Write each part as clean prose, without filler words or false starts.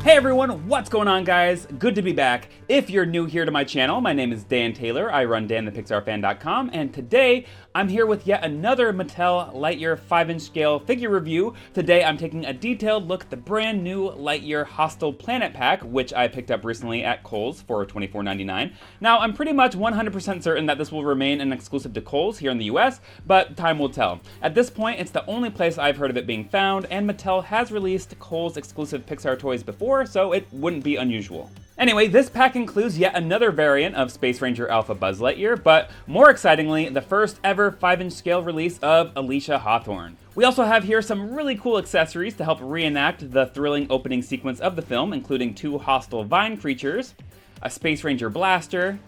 Hey everyone, what's going on guys? Good to be back. If you're new here to my channel, my name is Dan Taylor. I run danthepixarfan.com, and today I'm here with yet another Mattel Lightyear 5-inch scale figure review. Today I'm taking a detailed look at the brand new Lightyear Hostile Planet Pack, which I picked up recently at Kohl's for $24.99. Now I'm pretty much 100% certain that this will remain an exclusive to Kohl's here in the US, but time will tell. At this point, it's the only place I've heard of it being found, and Mattel has released Kohl's exclusive Pixar toys before, so it wouldn't be unusual. Anyway, this pack includes yet another variant of Space Ranger Alpha Buzz Lightyear, but more excitingly, the first ever 5-inch scale release of Alicia Hawthorne. We also have here some really cool accessories to help reenact the thrilling opening sequence of the film, including 2 hostile vine creatures, a Space Ranger blaster,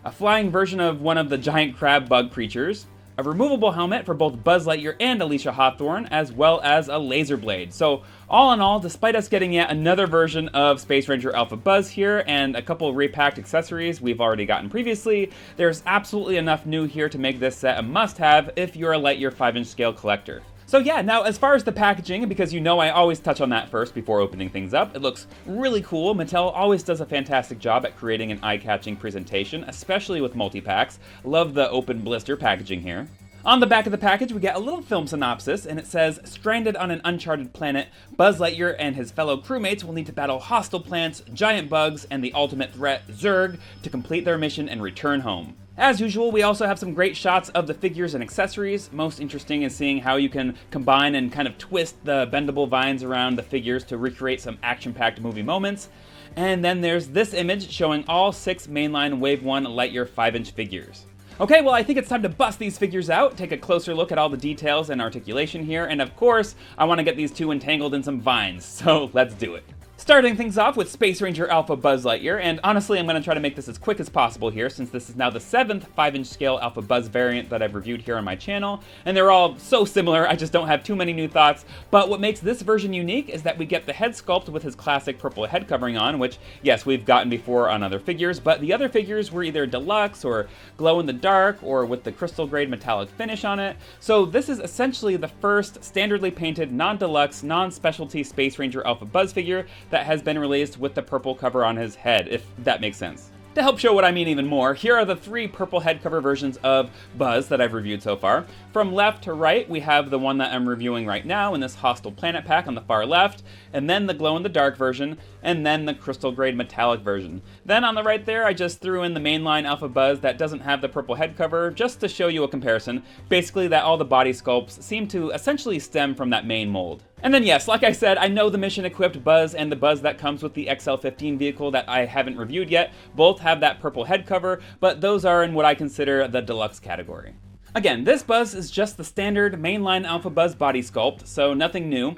a flying version of one of the giant crab bug creatures, a removable helmet for both Buzz Lightyear and Alicia Hawthorne, as well as a laser blade. So all in all, despite us getting yet another version of Space Ranger Alpha Buzz here and a couple repacked accessories we've already gotten previously, there's absolutely enough new here to make this set a must-have if you're a Lightyear 5-inch scale collector. So yeah, now as far as the packaging, because you know I always touch on that first before opening things up, it looks really cool. Mattel always does a fantastic job at creating an eye-catching presentation, especially with multi-packs. Love the open blister packaging here. On the back of the package, we get a little film synopsis, and it says, stranded on an uncharted planet, Buzz Lightyear and his fellow crewmates will need to battle hostile plants, giant bugs, and the ultimate threat, Zurg, to complete their mission and return home. As usual, we also have some great shots of the figures and accessories. Most interesting is seeing how you can combine and kind of twist the bendable vines around the figures to recreate some action-packed movie moments. And then there's this image showing all 6 mainline Wave 1 Lightyear 5-inch figures. Okay, well I think it's time to bust these figures out, take a closer look at all the details and articulation here, and of course, I want to get these 2 entangled in some vines, so let's do it. Starting things off with Space Ranger Alpha Buzz Lightyear, and honestly I'm going to try to make this as quick as possible here since this is now the 7th 5-inch scale Alpha Buzz variant that I've reviewed here on my channel, and they're all so similar I just don't have too many new thoughts, but what makes this version unique is that we get the head sculpt with his classic purple head covering on, which yes, we've gotten before on other figures, but the other figures were either deluxe or glow in the dark or with the crystal grade metallic finish on it, so this is essentially the first standardly painted non-deluxe, non-specialty Space Ranger Alpha Buzz figure that has been released with the purple cover on his head, if that makes sense. To help show what I mean even more, here are the 3 purple head cover versions of Buzz that I've reviewed so far. From left to right, we have the one that I'm reviewing right now in this Hostile Planet Pack on the far left, and then the glow-in-the-dark version, and then the crystal grade metallic version. Then on the right there, I just threw in the mainline Alpha Buzz that doesn't have the purple head cover, just to show you a comparison. Basically that all the body sculpts seem to essentially stem from that main mold. And then yes, like I said, I know the mission-equipped Buzz and the Buzz that comes with the XL15 vehicle that I haven't reviewed yet both have that purple head cover, but those are in what I consider the deluxe category. Again, this Buzz is just the standard mainline Alpha Buzz body sculpt, so nothing new.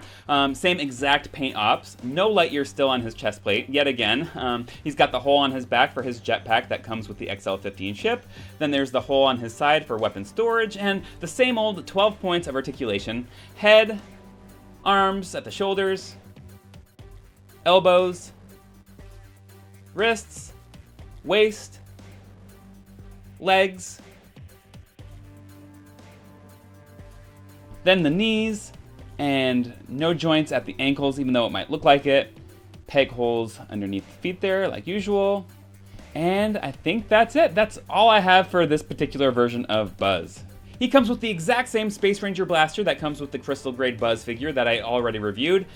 Same exact paint ops. No Lightyear still on his chest plate, yet again. He's got the hole on his back for his jetpack that comes with the XL15 ship. Then there's the hole on his side for weapon storage, and the same old 12 points of articulation. Head, arms at the shoulders, elbows, wrists, waist, legs, then the knees, and no joints at the ankles, even though it might look like it. Peg holes underneath the feet there, like usual. And I think that's it. That's all I have for this particular version of Buzz. He comes with the exact same Space Ranger blaster that comes with the crystal grade Buzz figure that I already reviewed.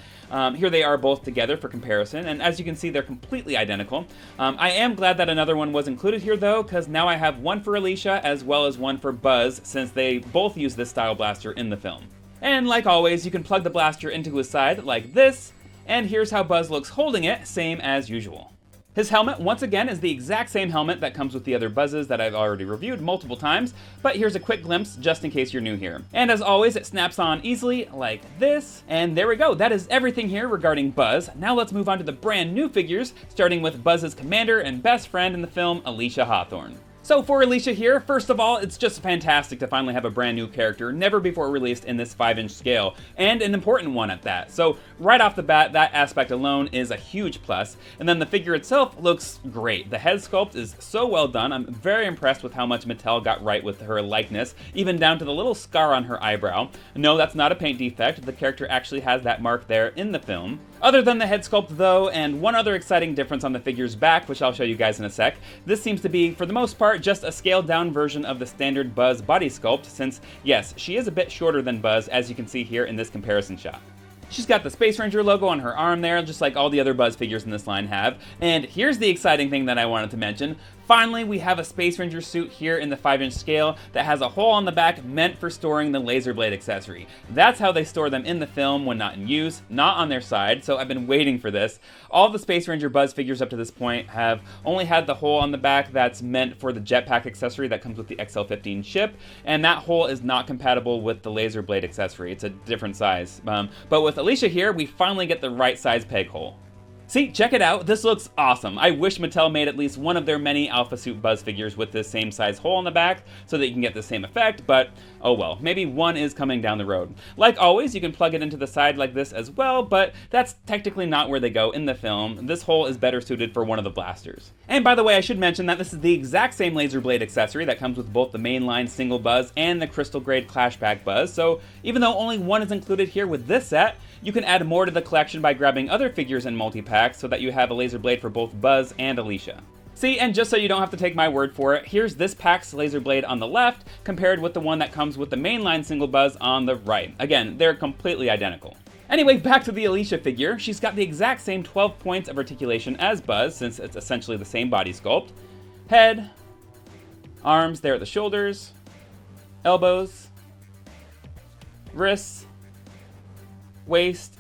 Here they are both together for comparison, and as you can see, they're completely identical. I am glad that another one was included here though, because now I have one for Alicia as well as one for Buzz, since they both use this style blaster in the film. And like always, you can plug the blaster into his side like this, and here's how Buzz looks holding it, same as usual. His helmet, once again, is the exact same helmet that comes with the other Buzzes that I've already reviewed multiple times, but here's a quick glimpse just in case you're new here. And as always, it snaps on easily like this, and there we go. That is everything here regarding Buzz. Now let's move on to the brand new figures, starting with Buzz's commander and best friend in the film, Alicia Hawthorne. So for Alicia here, first of all, it's just fantastic to finally have a brand new character, never before released in this 5-inch scale, and an important one at that. So right off the bat, that aspect alone is a huge plus, and then the figure itself looks great. The head sculpt is so well done. I'm very impressed with how much Mattel got right with her likeness, even down to the little scar on her eyebrow. No, that's not a paint defect. The character actually has that mark there in the film. Other than the head sculpt though, and one other exciting difference on the figure's back, which I'll show you guys in a sec, this seems to be, for the most part, just a scaled down version of the standard Buzz body sculpt, since, yes, she is a bit shorter than Buzz, as you can see here in this comparison shot. She's got the Space Ranger logo on her arm there, just like all the other Buzz figures in this line have. And here's the exciting thing that I wanted to mention. Finally, we have a Space Ranger suit here in the 5-inch scale that has a hole on the back meant for storing the laser blade accessory. That's how they store them in the film when not in use, not on their side, so I've been waiting for this. All the Space Ranger Buzz figures up to this point have only had the hole on the back that's meant for the jetpack accessory that comes with the XL-15 ship, and that hole is not compatible with the laser blade accessory. It's a different size. But with Alicia here, we finally get the right size peg hole. See, check it out, this looks awesome. I wish Mattel made at least one of their many Alpha Suit Buzz figures with this same size hole in the back so that you can get the same effect, but oh well, maybe one is coming down the road. Like always, you can plug it into the side like this as well, but that's technically not where they go in the film. This hole is better suited for one of the blasters. And by the way, I should mention that this is the exact same laser blade accessory that comes with both the mainline single Buzz and the crystal grade Clashback Buzz, so even though only one is included here with this set, you can add more to the collection by grabbing other figures in Multipack so that you have a laser blade for both Buzz and Alicia. See, and just so you don't have to take my word for it, here's this pack's laser blade on the left compared with the one that comes with the mainline single Buzz on the right. Again, they're completely identical. Anyway, back to the Alicia figure. She's got the exact same 12 points of articulation as Buzz, since it's essentially the same body sculpt. Head, arms there at the shoulders, elbows, wrists, waist,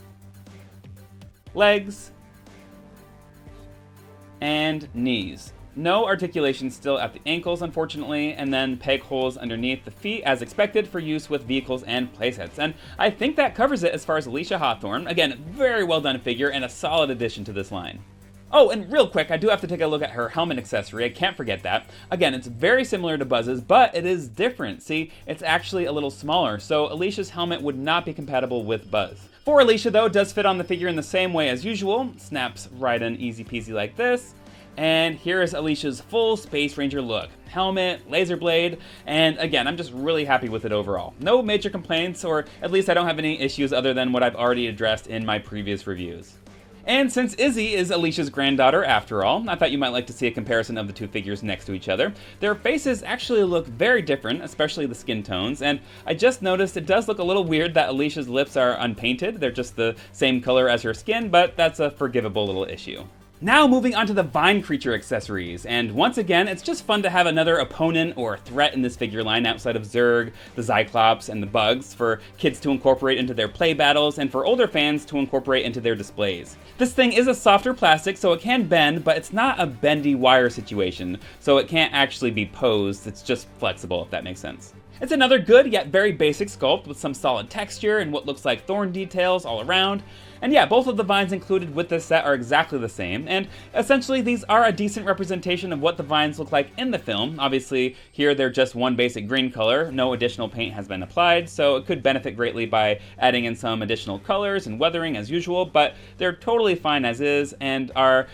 legs, and knees. No articulation still at the ankles, unfortunately, and then peg holes underneath the feet as expected for use with vehicles and playsets. And I think that covers it as far as Alicia Hawthorne. Again, very well done figure and a solid addition to this line. Oh, and real quick, I do have to take a look at her helmet accessory. I can't forget that. Again, it's very similar to Buzz's, but it is different. See, it's actually a little smaller, so Alicia's helmet would not be compatible with Buzz. For Alicia, though, it does fit on the figure in the same way as usual. Snaps right in easy peasy like this. And here is Alicia's full Space Ranger look. Helmet, laser blade, and again, I'm just really happy with it overall. No major complaints, or at least I don't have any issues other than what I've already addressed in my previous reviews. And since Izzy is Alicia's granddaughter after all, I thought you might like to see a comparison of the two figures next to each other. Their faces actually look very different, especially the skin tones, and I just noticed it does look a little weird that Alicia's lips are unpainted. They're just the same color as her skin, but that's a forgivable little issue. Now moving on to the Vine Creature accessories, and once again, it's just fun to have another opponent or threat in this figure line outside of Zurg, the Cyclops, and the Bugs for kids to incorporate into their play battles and for older fans to incorporate into their displays. This thing is a softer plastic, so it can bend, but it's not a bendy wire situation, so it can't actually be posed, it's just flexible, if that makes sense. It's another good yet very basic sculpt with some solid texture and what looks like thorn details all around. And yeah, both of the vines included with this set are exactly the same, and essentially these are a decent representation of what the vines look like in the film. Obviously, here they're just one basic green color, no additional paint has been applied, so it could benefit greatly by adding in some additional colors and weathering as usual, but they're totally fine as is and are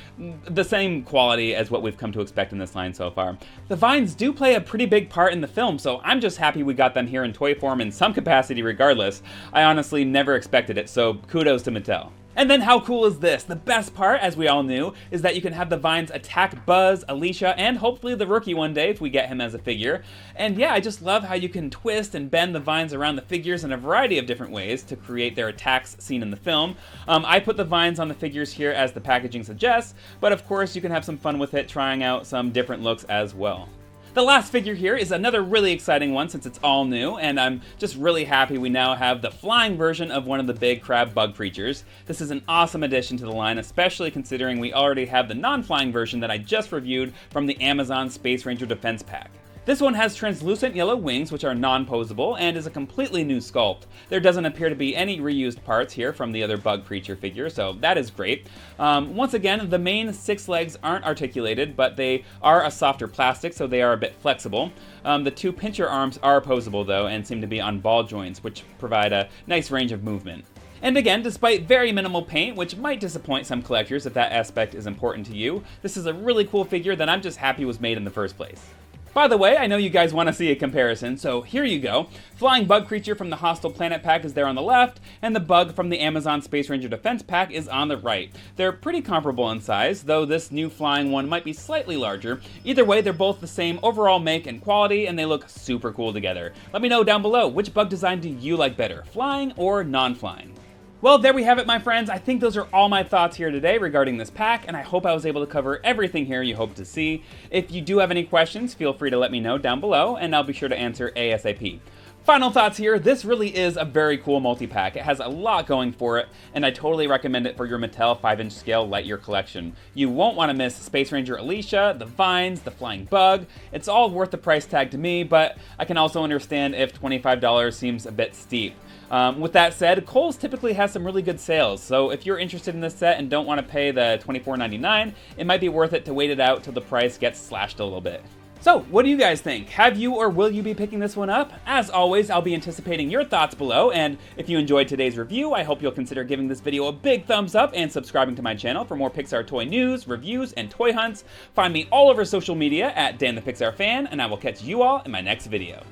the same quality as what we've come to expect in this line so far. The vines do play a pretty big part in the film, so I'm just happy we got them here in toy form in some capacity regardless. I honestly never expected it, so kudos to Mattel. And then how cool is this? The best part, as we all knew, is that you can have the vines attack Buzz, Alicia, and hopefully the rookie one day if we get him as a figure. And yeah, I just love how you can twist and bend the vines around the figures in a variety of different ways to create their attacks seen in the film. I put the vines on the figures here as the packaging suggests, but of course you can have some fun with it trying out some different looks as well. The last figure here is another really exciting one since it's all new, and I'm just really happy we now have the flying version of one of the big crab bug creatures. This is an awesome addition to the line, especially considering we already have the non-flying version that I just reviewed from the Amazon Space Ranger Defense Pack. This one has translucent yellow wings, which are non-posable, and is a completely new sculpt. There doesn't appear to be any reused parts here from the other bug creature figure, so that is great. Once again, the main 6 legs aren't articulated, but they are a softer plastic, so they are a bit flexible. The 2 pincher arms are posable, though, and seem to be on ball joints, which provide a nice range of movement. And again, despite very minimal paint, which might disappoint some collectors if that aspect is important to you, this is a really cool figure that I'm just happy was made in the first place. By the way, I know you guys want to see a comparison, so here you go. Flying bug creature from the Hostile Planet pack is there on the left, and the bug from the Amazon Space Ranger Defense pack is on the right. They're pretty comparable in size, though this new flying one might be slightly larger. Either way, they're both the same overall make and quality, and they look super cool together. Let me know down below, which bug design do you like better, flying or non-flying? Well, there we have it, my friends. I think those are all my thoughts here today regarding this pack, and I hope I was able to cover everything here you hope to see. If you do have any questions, feel free to let me know down below, and I'll be sure to answer ASAP. Final thoughts here, this really is a very cool multi-pack. It has a lot going for it, and I totally recommend it for your Mattel 5-inch scale Lightyear collection. You won't want to miss Space Ranger Alicia, the vines, the flying bug. It's all worth the price tag to me, but I can also understand if $25 seems a bit steep. With that said, Kohl's typically has some really good sales, so if you're interested in this set and don't want to pay the $24.99, it might be worth it to wait it out till the price gets slashed a little bit. So, what do you guys think? Have you or will you be picking this one up? As always, I'll be anticipating your thoughts below, and if you enjoyed today's review, I hope you'll consider giving this video a big thumbs up and subscribing to my channel for more Pixar toy news, reviews, and toy hunts. Find me all over social media at Dan the Pixar Fan, and I will catch you all in my next video.